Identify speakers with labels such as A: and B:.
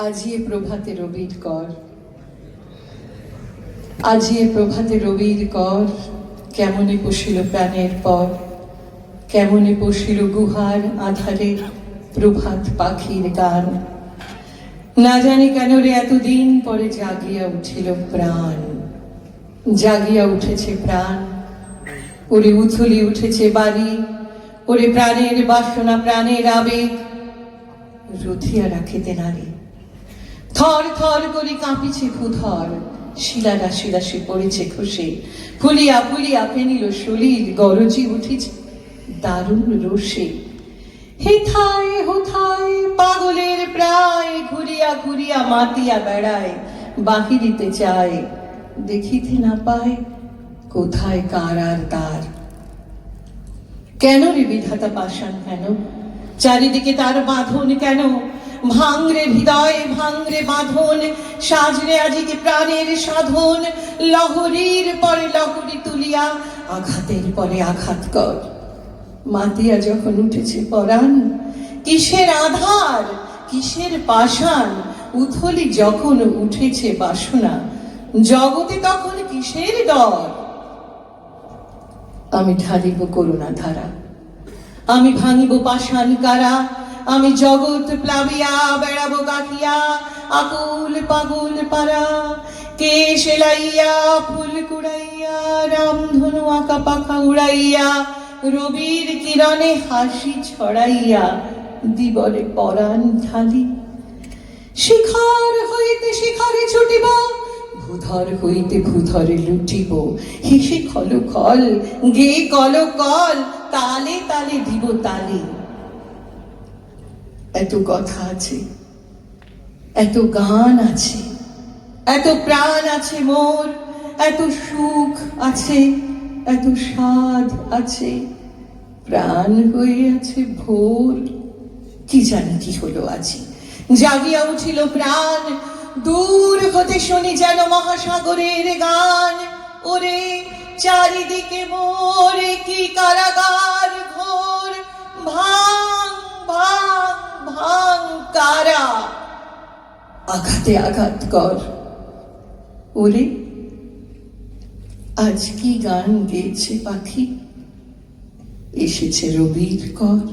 A: আজিয়ে প্রভাতে রবির কর, আজিয়ে প্রভাতে রবির কর, কেমনে পশিল প্রাণের পর, কেমনে পশিল গুহার আধারে প্রভাত পাখির গান। না জানি কেন রে এতদিন পরে জাগিয়া উঠিল প্রাণ, জাগিয়া উঠেছে প্রাণ। ওরে উথলি উঠেছে বাড়ি, ওরে প্রাণের বাসনা প্রাণের আবেগ রথিয়া রাখিতে নারী। থর থর করি কাঁপিছে ভূধর, শিলা রাশি রাশি পড়েছে খসে, ফুলিয়া ফুলিয়া ফেনিল সলিল, গরজি উঠিছে দারুণ রোষে। হেথায় হোথায় পাগলের প্রায়, ঘুরিয়া ঘুরিয়া মাতিয়া বেড়ায়, বাহিরিতে চায় দেখিতে না পায় কোথায় কার আর তার। কেন রে বিধাতা পাষাণ কেন, চারিদিকে তার বাঁধন কেন? ভাঙরে হৃদয় ভাঙরে বাঁধন, সাজরে আজিকে প্রাণের সাধন। লহরীর পরে লহরী তুলিয়া আঘাতের পরে আঘাত কর। মাতিয়া যখন উঠেছে পরাণ, কিসের আধার কিসের পাষাণ? উথলি যখন উঠেছে বাসনা, জগতে তখন কিসের ডর? আমি ঢালিব করুণা ধারা, আমি ভাঙিব পাষাণ কারা, আমি জগৎ প্লাবিয়া বেড়াবো গাহিয়া আকুল পাগল পারা। কে সেলাইয়া ফুল কুড়াইয়া, রামধনু আঁকা পাখা উড়াইয়া, রবির কিরণে হাসি ছড়াইয়া দিবরে পরাণ ঢালি। শিখর হইতে শিখরে ছুটিব, ভূধর হইতে ভূধরে লুটিব, হেসে খল খল গে কল কল, তালে তালে দিব তালে। এত কথা আছে, এত গান আছে, এত প্রাণ আছে মোর, এত সুখ আছে, এত স্বাদ আছে, প্রাণ হয়ে আছে ভোর। কি জানি কি হলো আজি, জাগিয়া উঠিল প্রাণ, দূর হতে শুনি যেন মহাসাগরের গান। ওরে চারিদিকে মোরে কি কারাগার ঘোর, ভাঙ ভাঙ ভাঙ কারা, আঘাতে আঘাত কর। ওরে আজ কি গান গেয়েছে পাখি, এসেছে রবির কর।